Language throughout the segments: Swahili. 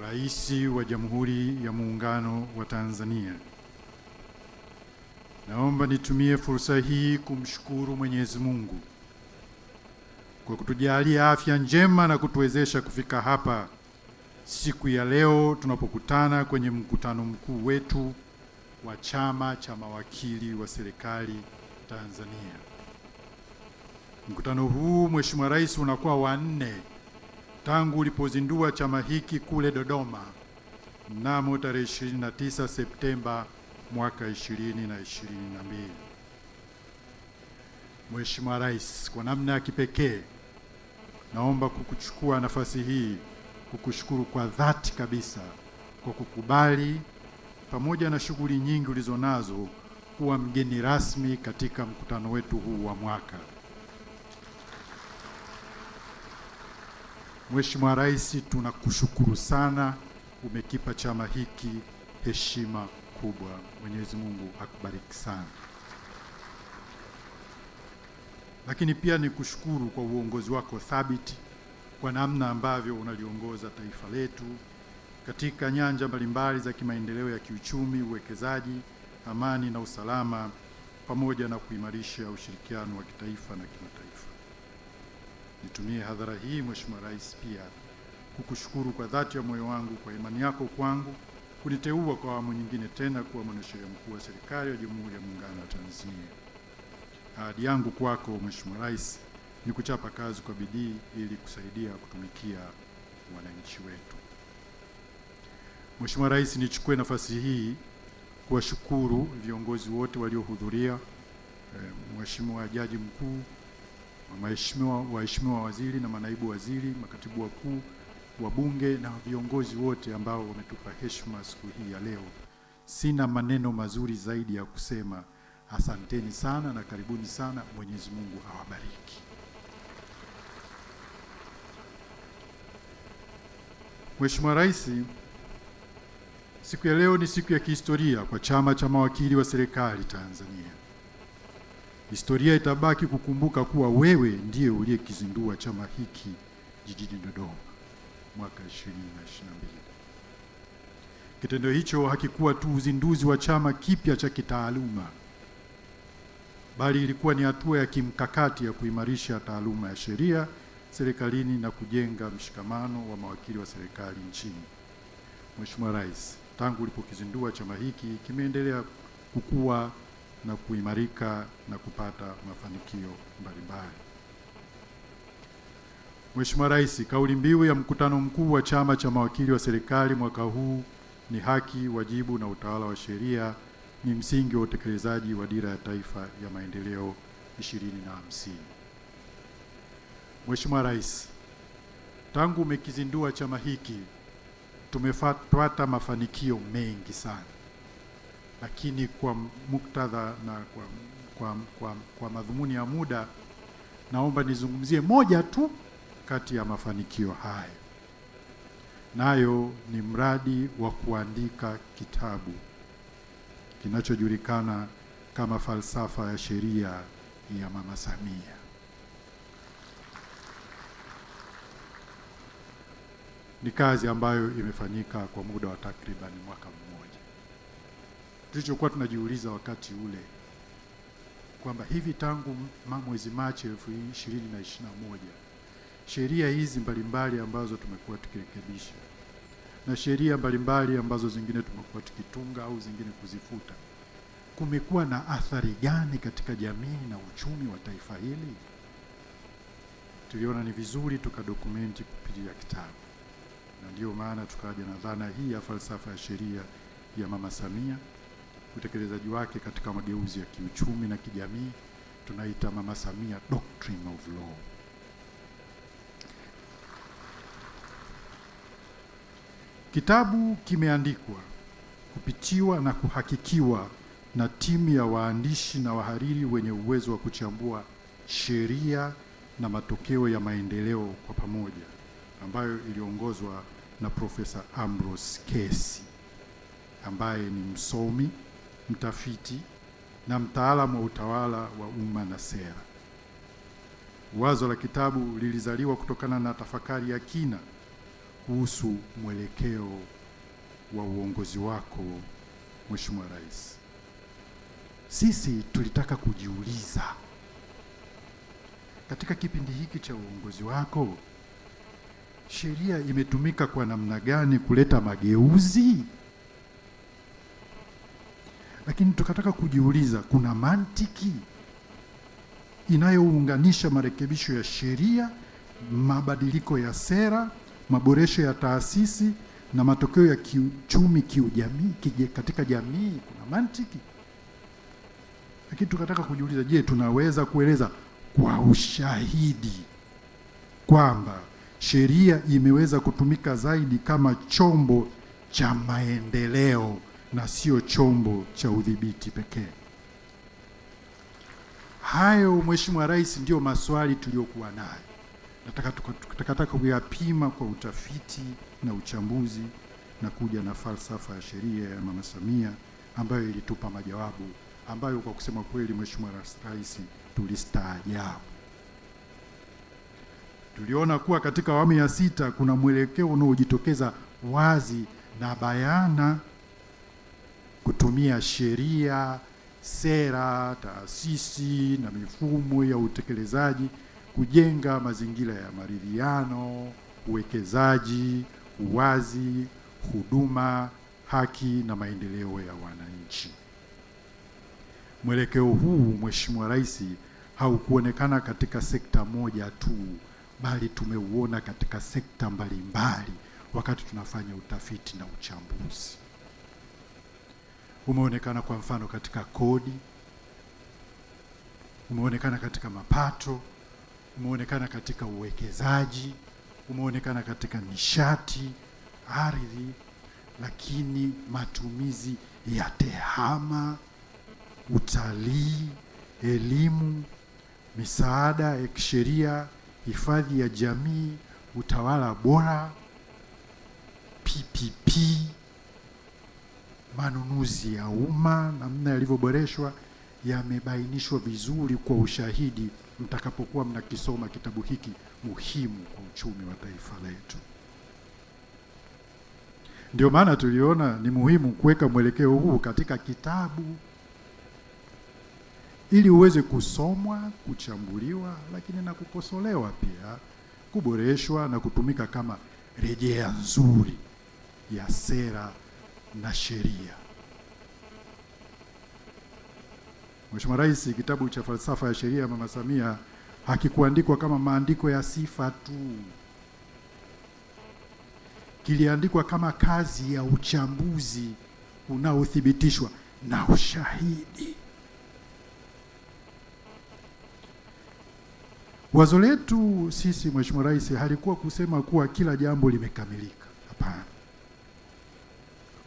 Rais wa Jamhuri ya Muungano wa Tanzania. Naomba nitumie fursa hii kumshukuru Mwenyezi Mungu kwa kutujalia afya njema na kutuwezesha kufika hapa siku ya leo tunapokutana kwenye mkutano mkuu wetu wa Chama cha Mawakili wa Serikali Tanzania. Mkutano huu, Mheshimiwa Rais, unakuwa wa 4 tangu ulipozindua chama hiki kule Dodoma mnamo tarehe 29 Septemba mwaka 2022. Mheshimiwa Rais, kwa namna ya kipekee naomba kukuchukua nafasi hii kukushukuru kwa dhati kabisa kwa kukubali pamoja na shughuli nyingi ulizonazo kuwa mgeni rasmi katika mkutano wetu huu wa mwaka. Mheshimiwa Rais, tunakushukuru sana, umekipa chama hiki heshima kubwa. Mwenyezi Mungu akubariki sana. Lakini pia nikushukuru kwa uongozi wako thabiti, kwa namna ambavyo unaliongoza taifa letu katika nyanja mbalimbali za kimaendeleo ya kiuchumi, uwekezaji, amani na usalama, pamoja na kuimarisha ushirikiano wa kitaifa na kimataifa. Nitumie hadhara hii, Mheshimiwa Rais, pia kukushukuru kwa dhati ya moyo wangu kwa imani yako kwangu kuniteua kwa awamu nyingine tena kuwa mwanasheria mkuu wa serikali ya Jamhuri ya Muungano wa Tanzania. Ahadi yangu kwako, Mheshimiwa Rais, ni kuchapa kazi kwa bidii ili kusaidia kutumikia wananchi wetu. Mheshimiwa Rais, nichukue nafasi hii kuwashukuru viongozi wote waliohudhuria, Mheshimiwa Jaji Mkuu, waheshimiwa waziri na manaibu waziri, makatibu wakuu, wabunge na viongozi wote ambao wametupa heshima siku hii ya leo. Sina maneno mazuri zaidi ya kusema. Asanteni sana na karibuni sana. Mwenyezi Mungu awabariki. Mheshimiwa Rais, siku ya leo ni siku ya kihistoria kwa Chama cha Mawakili wa Serikali Tanzania. Historia itabaki kukumbuka kuwa wewe ndiye uliyekizindua chama hiki jijini Dodoma mwaka 2022. Kitendo hicho hakikuwa tu uzinduzi wa chama kipya cha kitaaluma, bali ilikuwa ni hatua ya kimkakati ya kuimarisha taaluma ya sheria serikalini na kujenga mshikamano wa mawakili wa serikali nchini. Mheshimiwa Rais, tangu ulipokizindua chama hiki kimeendelea kukua na kuimarika na kupata mafanikio mbalimbali. Mheshimiwa Rais, kauli mbiu ya mkutano mkuu wa Chama cha Mawakili wa Serikali mwaka huu ni haki, wajibu na utawala wa sheria, ni msingi wa utekelezaji wa Dira ya Taifa ya Maendeleo 2050. Mheshimiwa Rais, tangu umekizindua chama hiki tumepata mafanikio mengi sana, lakini kwa muktadha na kwa madhumuni ya muda, naomba nizungumzie moja tu kati ya mafanikio haya. Nayo ni mradi wa kuandika kitabu kinachojulikana kama Falsafa ya Sheria ya Mama Samia. Ni kazi ambayo imefanyika kwa muda wa takriban mwaka mmoja. Tulichokuwa tunajiuliza wakati ule kwamba hivi tangu mwezi Machi 2021 sheria hizi mbalimbali ambazo tumekuwa tukirekebisha na sheria mbalimbali ambazo zingine tumekuwa tukitunga au zingine kuzifuta, kumekuwa na athari gani katika jamii na uchumi wa taifa hili? Tuliona ni vizuri tukadokumenti kupitia kitabu, na ndio maana tukaja na dhana hii ya Falsafa ya Sheria ya Mama Samia. Utekelezaji wake katika mageuzi ya kiuchumi na kijamii tunaita Mama Samia Doctrine of Law. Kitabu kimeandikwa, kupitiwa na kuhakikiwa na timu ya waandishi na wahariri wenye uwezo wa kuchambua sheria na matokeo ya maendeleo kwa pamoja, ambayo iliongozwa na Profesa Ambrose Kesi ambaye ni msomi, mtafiti na mtaalamu wa utawala wa umma na sera. Wazo la kitabu lilizaliwa kutokana na tafakari ya kina kuhusu mwelekeo wa uongozi wako, Mheshimiwa Rais. Sisi tulitaka kujiuliza, katika kipindi hiki cha uongozi wako, sheria imetumika kwa namna gani kuleta mageuzi? Lakini tukataka kujiuliza, kuna mantiki inayounganisha marekebisho ya sheria, mabadiliko ya sera, maboresho ya taasisi na matokeo ya kiuchumi, kiujamii, katika jamii? Kuna mantiki? Lakini tukataka kujiuliza, je, tunaweza kueleza kwa ushahidi kwamba sheria imeweza kutumika zaidi kama chombo cha maendeleo na sio chombo cha udhibiti pekee? Hayo, Mheshimiwa Rais, ndio maswali tuliyokuwa nayo. Nataka kuyapima kwa utafiti na uchambuzi na kuja na falsafa ya sheria ya Mama Samia ambayo ilitupa majawabu ambayo kwa kusema kweli, Mheshimiwa Rais, tulistaajabu. Tuliona kuwa katika awamu ya 6 kuna mwelekeo unaojitokeza wazi na bayana kutumia sheria, sera, taasisi na mifumo ya utekelezaji kujenga mazingira ya maridhiano, uwekezaji, uwazi, huduma, haki na maendeleo ya wananchi. Mwelekeo huu, Mheshimiwa Rais, haukuonekana katika sekta moja tu, bali tumeuona katika sekta mbalimbali wakati tunafanya utafiti na uchambuzi. Umeonekana kwa mfano katika kodi, umeonekana katika mapato, umeonekana katika uwekezaji, umeonekana katika nishati, ardhi, lakini matumizi ya tehama, utalii, elimu, misaada ya kisheria, hifadhi ya jamii, utawala bora, PPP, manunuzi ya umma, namna yalivyoboreshwa, yamebainishwa vizuri kwa ushahidi mtakapokuwa mnakisoma kitabu hiki muhimu kwa uchumi wa taifa letu. Ndio maana tuliona ni muhimu kuweka mwelekeo huu katika kitabu ili uweze kusomwa, kuchambuliwa, lakini na kukosolewa pia, kuboreshwa na kutumika kama rejea nzuri ya sera na sheria. Mheshimiwa Rais, kitabu cha falsafa ya sheria ya Mama Samia hakikuandikwa kama maandiko ya sifa tu. Kiliandikwa kama kazi ya uchambuzi unaothibitishwa na ushahidi. Wazo letu sisi, Mheshimiwa Rais, halikuwa kusema kuwa kila jambo limekamilika. Hapana.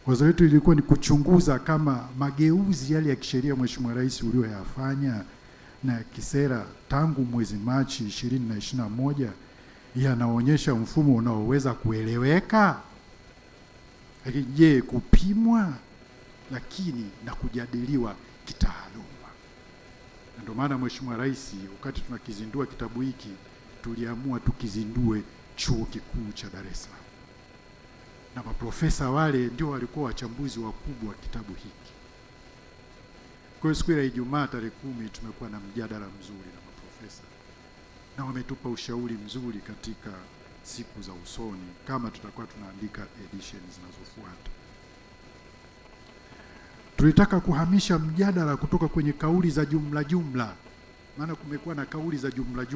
Wazo letu lilikuwa ni kuchunguza kama mageuzi yale ya kisheria, Mheshimiwa Rais, uliyoyafanya na ya kisera tangu mwezi Machi 2021 yanaonyesha mfumo unaoweza kueleweka, lakini je, kupimwa, lakini na kujadiliwa kitaaluma. Na ndio maana, Mheshimiwa Rais, wakati tunakizindua kitabu hiki tuliamua tukizindue Chuo Kikuu cha Dar es Salaam, na maprofesa wale ndio walikuwa wachambuzi wakubwa wa kitabu hiki. Kwa hiyo siku ya Ijumaa tarehe 10 tumekuwa na mjadala mzuri na maprofesa, na wametupa ushauri mzuri katika siku za usoni kama tutakuwa tunaandika edition zinazofuata. Tulitaka kuhamisha mjadala kutoka kwenye kauli za jumla, maana kumekuwa na kauli za jumla,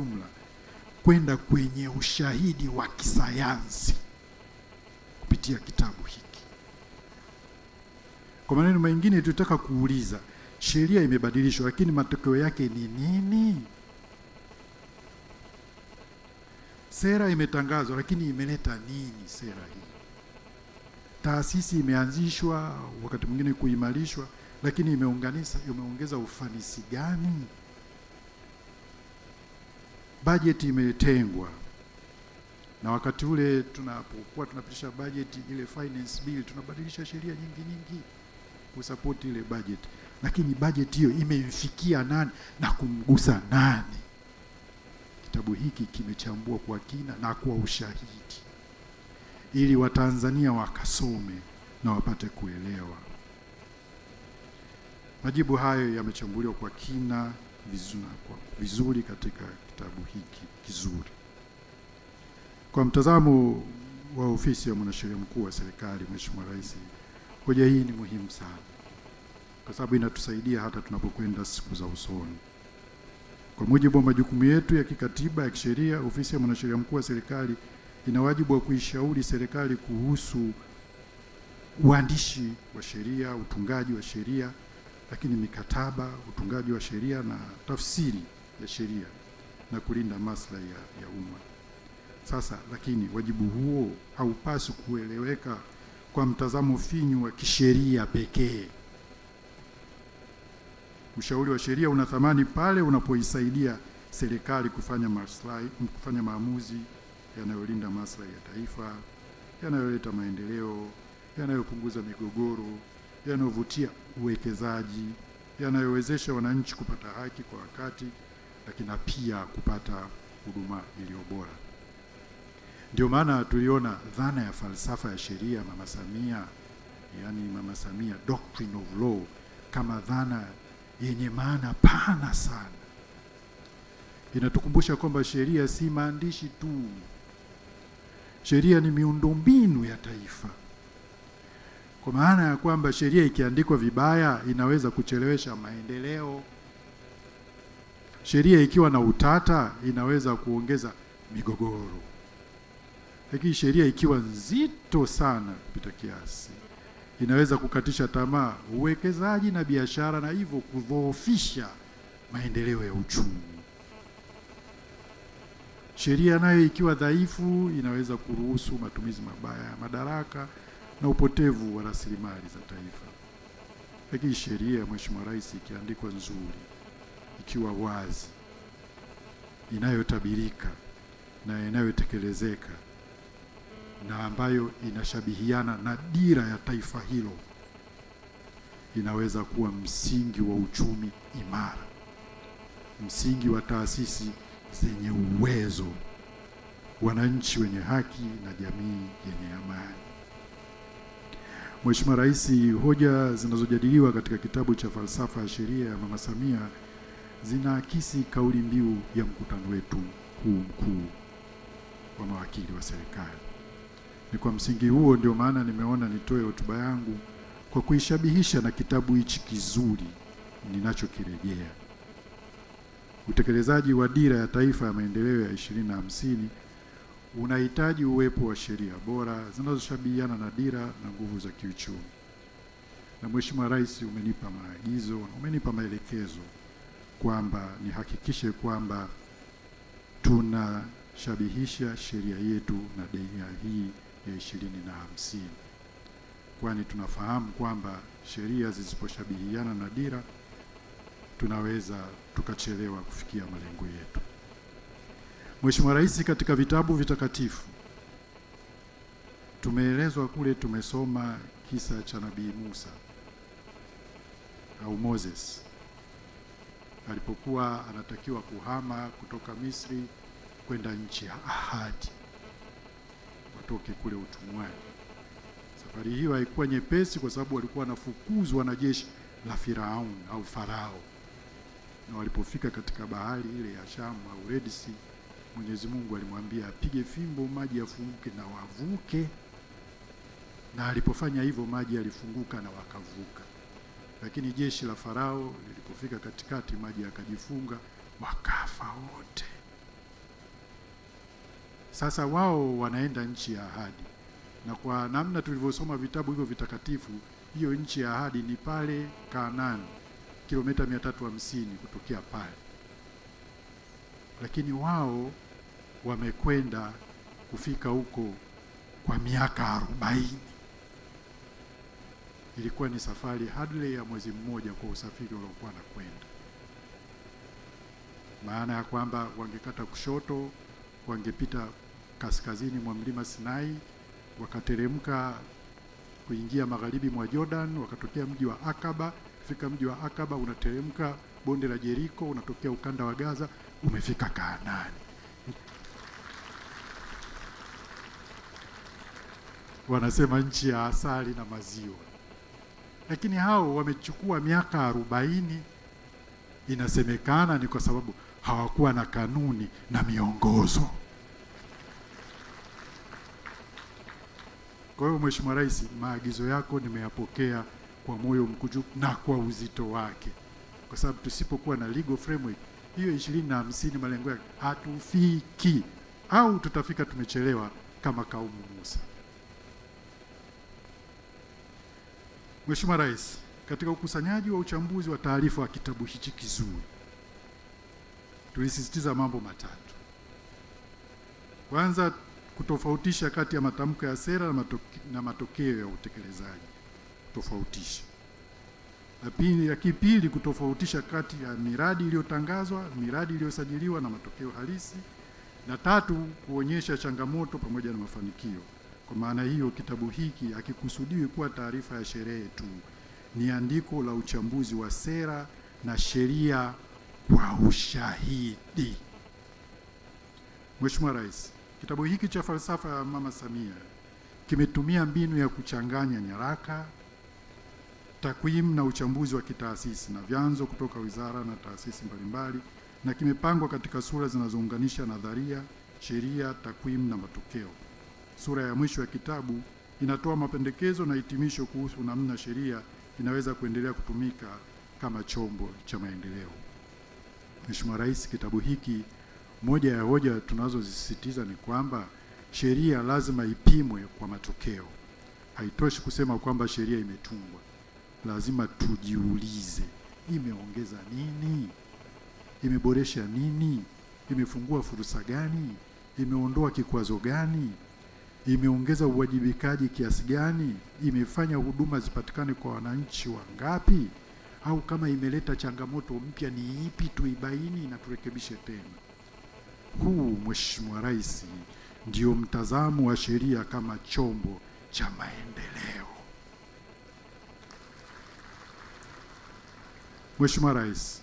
kwenda kwenye ushahidi wa kisayansi kupitia kitabu hiki. Kwa maneno mengine, tulitaka kuuliza, sheria imebadilishwa, lakini matokeo yake ni nini? Sera imetangazwa, lakini imeleta nini sera hii? Taasisi imeanzishwa, wakati mwingine kuimarishwa, lakini imeongeza ufanisi gani? Bajeti imetengwa, na wakati ule tunapokuwa tunapitisha bajeti ile finance bill, tunabadilisha sheria nyingi kusupport ile budget, lakini bajeti hiyo imemfikia nani na kumgusa nani? Kitabu hiki kimechambua kwa kina na kwa ushahidi. ili Watanzania wakasome na wapate kuelewa. Majibu hayo yamechambuliwa kwa kina vizuri katika kitabu hiki kizuri. Kwa mtazamo wa Ofisi ya Mwanasheria Mkuu wa Serikali, Mheshimiwa Rais, hoja hii ni muhimu sana kwa sababu inatusaidia hata tunapokwenda siku za usoni. Kwa mujibu wa majukumu yetu ya kikatiba ya kisheria, Ofisi ya Mwanasheria Mkuu wa Serikali ina wajibu wa kuishauri serikali kuhusu uandishi wa sheria, utungaji wa sheria, lakini mikataba, utungaji wa sheria na tafsiri ya sheria na kulinda maslahi ya umma. Sasa lakini wajibu huo haupaswi kueleweka kwa mtazamo finyu wa kisheria pekee. Ushauri wa sheria una thamani pale unapoisaidia serikali kufanya maamuzi yanayolinda maslahi ya taifa, yanayoleta maendeleo, yanayopunguza migogoro, yanayovutia uwekezaji, yanayowezesha wananchi kupata haki kwa wakati, lakini pia kupata huduma iliyo bora. Ndio maana tuliona dhana ya falsafa ya sheria Mama Samia, yani Mama Samia Doctrine of Law, kama dhana yenye maana pana sana. Inatukumbusha kwamba sheria si maandishi tu. Sheria ni miundombinu ya taifa. Kwa maana ya kwamba sheria ikiandikwa vibaya inaweza kuchelewesha maendeleo. Sheria ikiwa na utata inaweza kuongeza migogoro. Lakini sheria ikiwa nzito sana kupita kiasi inaweza kukatisha tamaa uwekezaji na biashara, na hivyo kudhoofisha maendeleo ya uchumi. Sheria nayo ikiwa dhaifu inaweza kuruhusu matumizi mabaya ya madaraka na upotevu wa rasilimali za taifa. Lakini sheria, Mheshimiwa Rais, ikiandikwa nzuri, ikiwa wazi, inayotabirika na inayotekelezeka na ambayo inashabihiana na dira ya taifa hilo, inaweza kuwa msingi wa uchumi imara, msingi wa taasisi zenye uwezo, wananchi wenye haki na jamii yenye amani. Mheshimiwa Rais, hoja zinazojadiliwa katika kitabu cha falsafa ya sheria ya Mama Samia zinaakisi kauli mbiu ya mkutano wetu huu mkuu wa mawakili wa serikali. Ni kwa msingi huo ndio maana nimeona nitoe hotuba yangu kwa kuishabihisha na kitabu hichi kizuri ninachokirejea. Utekelezaji wa dira ya taifa ya maendeleo ya 2050 unahitaji uwepo wa sheria bora zinazoshabihiana na dira na nguvu za kiuchumi. Na Mheshimiwa Rais, umenipa maagizo, umenipa maelekezo kwamba nihakikishe kwamba tunashabihisha sheria yetu na dira hii ya 2050. Kwani tunafahamu kwamba sheria zisiposhabihiana na dira tunaweza tukachelewa kufikia malengo yetu. Mheshimiwa Rais, katika vitabu vitakatifu tumeelezwa kule, tumesoma kisa cha Nabii Musa au Moses alipokuwa anatakiwa kuhama kutoka Misri kwenda nchi ya ahadi, watoke kule utumwani. Safari hiyo haikuwa nyepesi kwa sababu walikuwa wanafukuzwa na jeshi la Firauni au Farao. Na walipofika katika bahari ile ya Shamu au Red Sea, Mwenyezi Mungu alimwambia apige fimbo maji yafunguke na wavuke. Na alipofanya hivyo maji yalifunguka na wakavuka. Lakini jeshi la Farao lilipofika katikati maji yakajifunga, wakafa wote. Sasa wao wanaenda nchi ya ahadi. Na kwa namna tulivyosoma vitabu hivyo vitakatifu, hiyo nchi ya ahadi ni pale Kanaani, kilomita 350 kutokea pale. Lakini wao wamekwenda kufika huko kwa miaka 40. Ilikuwa ni safari hardly ya mwezi mmoja kwa usafiri uliokuwa na kwenda. Maana ya kwamba wangekata kushoto, wangepita kaskazini mwa mlima Sinai, wakateremka kuingia magharibi mwa Jordan, wakatokea mji wa Akaba. Fika mji wa Akaba unateremka bonde la Jeriko, unatokea ukanda wa Gaza, umefika Kanaani. wanasema nchi ya asali na maziwa. Lakini hao wamechukua miaka 40, inasemekana ni kwa sababu hawakuwa na kanuni na miongozo. Kwa hiyo Mheshimiwa Rais, maagizo yako nimeyapokea kwa moyo mkunjufu na kwa uzito wake, kwa sababu tusipokuwa na legal framework hiyo 2050 malengo yake hatufiki, au tutafika tumechelewa kama kaumu Musa. Mheshimiwa Rais, katika ukusanyaji wa uchambuzi wa taarifa wa kitabu hichi kizuri, tulisisitiza mambo matatu. Kwanza, kutofautisha kati ya matamko ya sera na matokeo ya utekelezaji. Tofautisha. La pili, kutofautisha kati ya miradi iliyotangazwa, miradi iliyosajiliwa na matokeo halisi. Na tatu, kuonyesha changamoto pamoja na mafanikio. Kwa maana hiyo, kitabu hiki hakikusudiwi kuwa taarifa ya sherehe tu, ni andiko la uchambuzi wa sera na sheria kwa ushahidi. Mheshimiwa Rais, kitabu hiki cha falsafa ya Mama Samia kimetumia mbinu ya kuchanganya nyaraka, takwimu na uchambuzi wa kitaasisi na vyanzo kutoka wizara na taasisi mbalimbali, na kimepangwa katika sura zinazounganisha nadharia, sheria, takwimu na matokeo. Sura ya mwisho ya kitabu inatoa mapendekezo na hitimisho kuhusu namna sheria inaweza kuendelea kutumika kama chombo cha maendeleo. Mheshimiwa Rais, kitabu hiki, moja ya hoja tunazozisisitiza ni kwamba sheria lazima ipimwe kwa matokeo. Haitoshi kusema kwamba sheria imetungwa. Lazima tujiulize, imeongeza nini? Imeboresha nini? Imefungua fursa gani? Imeondoa kikwazo gani? Imeongeza uwajibikaji kiasi gani? Imefanya huduma zipatikane kwa wananchi wangapi? Au kama imeleta changamoto mpya ni ipi, tuibaini na turekebishe tena. Huu, Mheshimiwa Rais, ndio mtazamo wa sheria kama chombo cha maendeleo. Mheshimiwa Rais,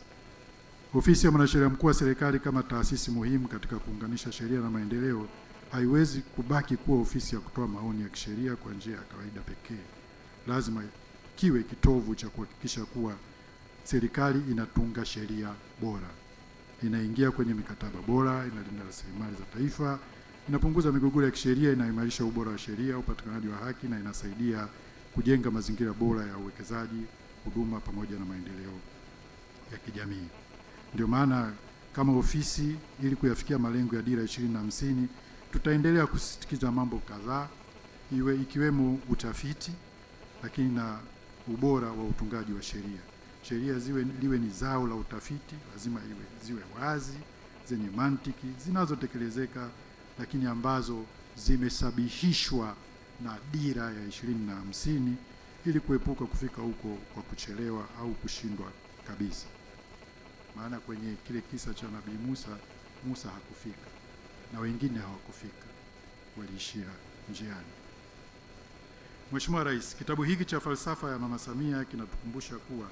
Ofisi ya Mwanasheria Mkuu wa Serikali kama taasisi muhimu katika kuunganisha sheria na maendeleo haiwezi kubaki kuwa ofisi ya kutoa maoni ya kisheria kwa njia ya kawaida pekee. Lazima kiwe kitovu cha kuhakikisha kuwa serikali inatunga sheria bora, inaingia kwenye mikataba bora, inalinda rasilimali za taifa, inapunguza migogoro ya kisheria, inaimarisha ubora wa sheria, upatikanaji wa haki, na inasaidia kujenga mazingira bora ya uwekezaji, huduma pamoja na maendeleo ya kijamii. Ndio maana kama ofisi, ili kuyafikia malengo ya Dira 2050, tutaendelea kusisitiza mambo kadhaa, ikiwemo utafiti, lakini na ubora wa utungaji wa sheria. Sheria liwe ni zao la utafiti, lazima ziwe wazi, zenye mantiki, zinazotekelezeka, lakini ambazo zimesabihishwa na Dira ya 2050, ili kuepuka kufika huko kwa kuchelewa au kushindwa kabisa. Maana kwenye kile kisa cha Nabii Musa hakufika na wengine hawakufika, waliishia njiani. Mheshimiwa Rais, kitabu hiki cha falsafa ya Mama Samia kinatukumbusha kuwa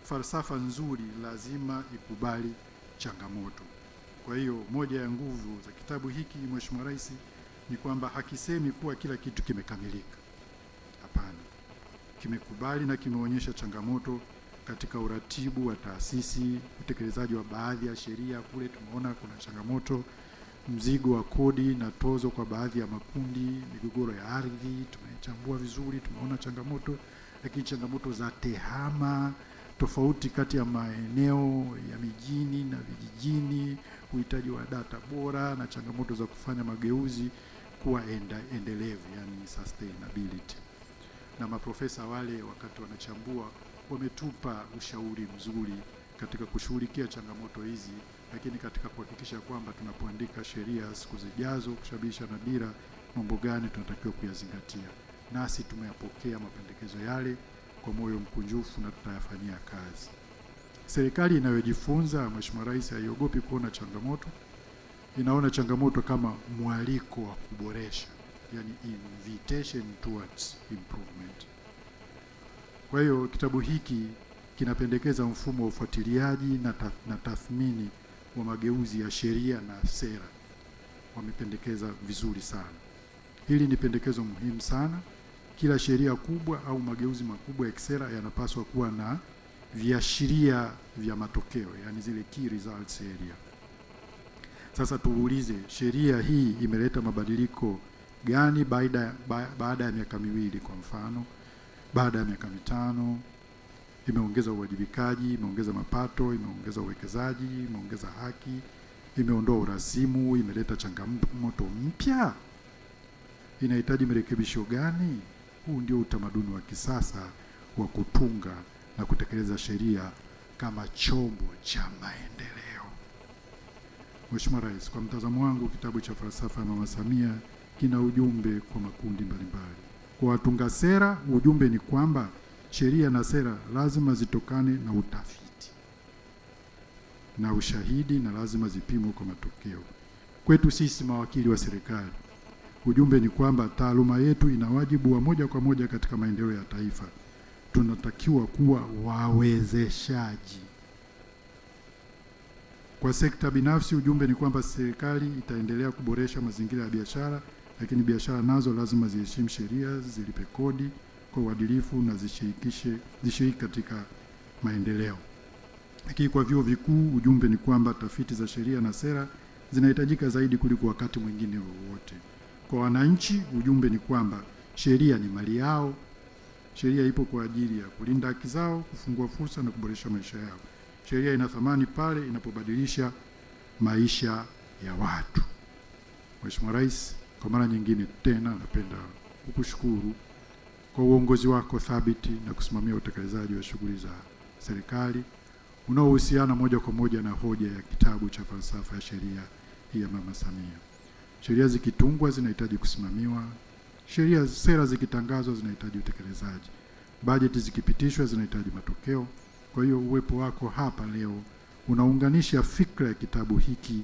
falsafa nzuri lazima ikubali changamoto. Kwa hiyo moja ya nguvu za kitabu hiki, Mheshimiwa Rais, ni kwamba hakisemi kuwa kila kitu kimekamilika. Hapana. Kimekubali na kimeonyesha changamoto katika uratibu wa taasisi, utekelezaji wa baadhi ya sheria. Kule tumeona kuna changamoto, mzigo wa kodi na tozo kwa baadhi ya makundi, migogoro ya ardhi tumechambua vizuri, tumeona changamoto, lakini changamoto za tehama, tofauti kati ya maeneo ya mijini na vijijini, uhitaji wa data bora, na changamoto za kufanya mageuzi kuwa endelevu, yani sustainability. Na maprofesa wale wakati wanachambua wametupa ushauri mzuri katika kushughulikia changamoto hizi, lakini katika kuhakikisha kwamba tunapoandika sheria siku zijazo kushabihisha na dira, mambo gani tunatakiwa kuyazingatia. Nasi tumeyapokea mapendekezo yale kwa moyo mkunjufu na tutayafanyia kazi. Serikali inayojifunza, Mheshimiwa Rais, haiogopi kuona changamoto. Inaona changamoto kama mwaliko wa kuboresha, yani invitation towards improvement. Kwa hiyo kitabu hiki kinapendekeza mfumo wa ufuatiliaji na tathmini wa mageuzi ya sheria na sera. Wamependekeza vizuri sana. Hili ni pendekezo muhimu sana kila sheria kubwa au mageuzi makubwa ya kisera yanapaswa kuwa na viashiria vya matokeo, yani zile key results area. Sasa tuulize, sheria hii imeleta mabadiliko gani baada ya miaka miwili? Kwa mfano, baada ya miaka mitano imeongeza uwajibikaji, imeongeza mapato, imeongeza uwekezaji, imeongeza haki, imeondoa urasimu, imeleta changamoto mpya. Inahitaji marekebisho gani? Huu ndio utamaduni wa kisasa wa kutunga na kutekeleza sheria kama chombo cha maendeleo. Mheshimiwa Rais, kwa mtazamo wangu, kitabu cha falsafa ya Mama Samia kina ujumbe kwa makundi mbalimbali. Kwa watunga sera, ujumbe ni kwamba sheria na sera lazima zitokane na utafiti na ushahidi na lazima zipimwe kwa matokeo. Kwetu sisi mawakili wa serikali, ujumbe ni kwamba taaluma yetu ina wajibu wa moja kwa moja katika maendeleo ya taifa. Tunatakiwa kuwa wawezeshaji. Kwa sekta binafsi, ujumbe ni kwamba serikali itaendelea kuboresha mazingira ya biashara, lakini biashara nazo lazima ziheshimu sheria, zilipe kodi kwa uadilifu na zishiriki katika maendeleo. Lakini kwa vyuo vikuu, ujumbe ni kwamba tafiti za sheria na sera zinahitajika zaidi kuliko wakati mwingine wowote. Kwa wananchi, ujumbe ni kwamba sheria ni mali yao. Sheria ipo kwa ajili ya kulinda haki zao, kufungua fursa na kuboresha maisha yao. Sheria ina thamani pale inapobadilisha maisha ya watu. Mheshimiwa Rais, kwa mara nyingine tena napenda kukushukuru kwa uongozi wako thabiti na kusimamia utekelezaji wa shughuli za serikali unaohusiana moja kwa moja na hoja ya kitabu cha falsafa ya sheria hii ya Mama Samia. Sheria zikitungwa zinahitaji kusimamiwa, sera zikitangazwa zinahitaji utekelezaji, bajeti zikipitishwa zinahitaji matokeo. Kwa hiyo uwepo wako hapa leo unaunganisha fikra ya kitabu hiki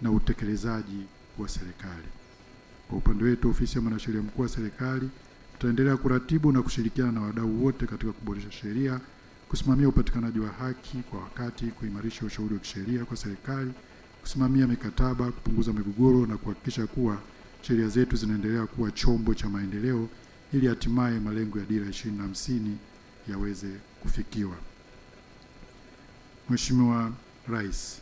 na utekelezaji wa serikali. Kwa upande wetu, ofisi ya Mwanasheria Mkuu wa Serikali, tutaendelea kuratibu na kushirikiana na wadau wote katika kuboresha sheria, kusimamia upatikanaji wa haki kwa wakati, kuimarisha ushauri wa kisheria kwa serikali, kusimamia mikataba, kupunguza migogoro na kuhakikisha kuwa sheria zetu zinaendelea kuwa chombo cha maendeleo ili hatimaye malengo ya Dira 2050 yaweze kufikiwa. Mheshimiwa Rais,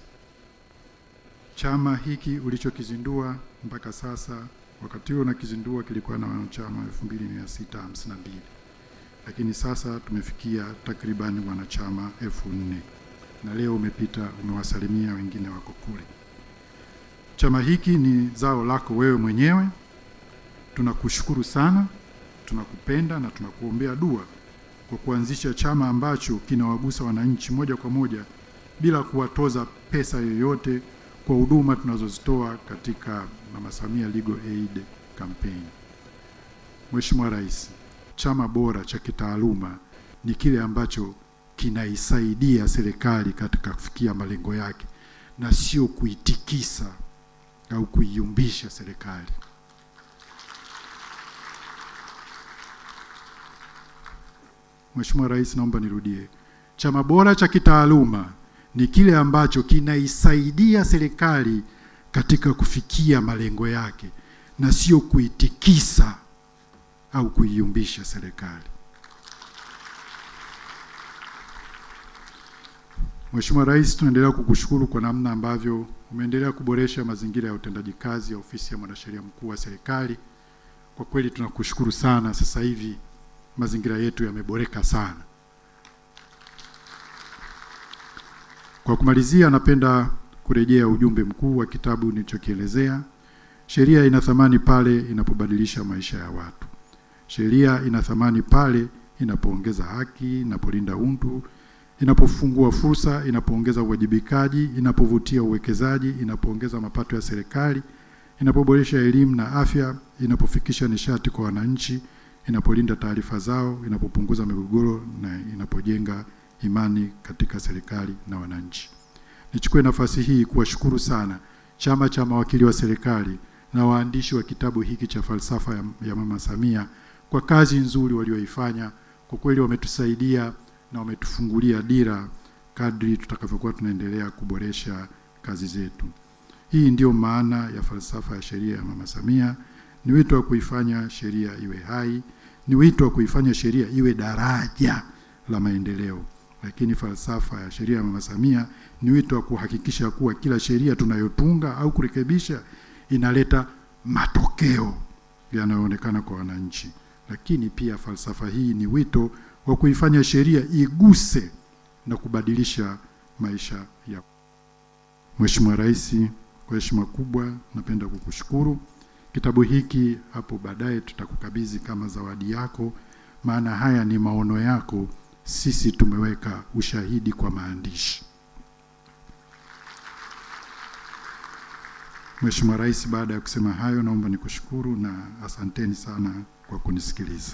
chama hiki ulichokizindua mpaka sasa, wakati huo nakizindua kilikuwa na wanachama 2652, lakini sasa tumefikia takriban wanachama 4000 na leo umepita umewasalimia wengine wako kule. Chama hiki ni zao lako wewe mwenyewe. Tunakushukuru sana, tunakupenda na tunakuombea dua kwa kuanzisha chama ambacho kinawagusa wananchi moja kwa moja bila kuwatoza pesa yoyote kwa huduma tunazozitoa katika Mama Samia Legal Aid Campaign. Mheshimiwa Rais, chama bora cha kitaaluma ni kile ambacho kinaisaidia serikali katika kufikia malengo yake na sio kuitikisa au kuiumbisha serikali. Mheshimiwa Rais, naomba nirudie. Chama bora cha kitaaluma ni kile ambacho kinaisaidia serikali katika kufikia malengo yake na sio kuitikisa au kuiumbisha serikali. Mheshimiwa Rais, tunaendelea kukushukuru kwa namna ambavyo umeendelea kuboresha mazingira ya utendaji kazi ya ofisi ya Mwanasheria Mkuu wa Serikali. Kwa kweli tunakushukuru sana. Sasa hivi mazingira yetu yameboreka sana. Kwa kumalizia, napenda kurejea ujumbe mkuu wa kitabu nilichokielezea. Sheria ina thamani pale inapobadilisha maisha ya watu. Sheria ina thamani pale inapoongeza haki, inapolinda utu, inapofungua fursa, inapoongeza uwajibikaji, inapovutia uwekezaji, inapoongeza mapato ya serikali, inapoboresha elimu na afya, inapofikisha nishati kwa wananchi, inapolinda taarifa zao, inapopunguza migogoro na inapojenga imani katika serikali na wananchi. Nichukue nafasi hii kuwashukuru sana Chama cha Mawakili wa Serikali na waandishi wa kitabu hiki cha falsafa ya Mama Samia kwa kazi nzuri walioifanya. Kwa kweli wametusaidia na wametufungulia dira kadri tutakavyokuwa tunaendelea kuboresha kazi zetu. Hii ndio maana ya falsafa ya sheria ya Mama Samia. Ni wito wa kuifanya sheria iwe hai, ni wito wa kuifanya sheria iwe daraja la maendeleo. Lakini falsafa ya sheria ya Mama Samia ni wito wa kuhakikisha kuwa kila sheria tunayotunga au kurekebisha inaleta matokeo yanayoonekana kwa wananchi. Lakini pia falsafa hii ni wito wa kuifanya sheria iguse na kubadilisha maisha ya. Mheshimiwa Rais, kwa heshima kubwa napenda kukushukuru. Kitabu hiki hapo baadaye tutakukabidhi kama zawadi yako, maana haya ni maono yako, sisi tumeweka ushahidi kwa maandishi. Mheshimiwa Rais, baada ya kusema hayo, naomba nikushukuru na asanteni sana kwa kunisikiliza.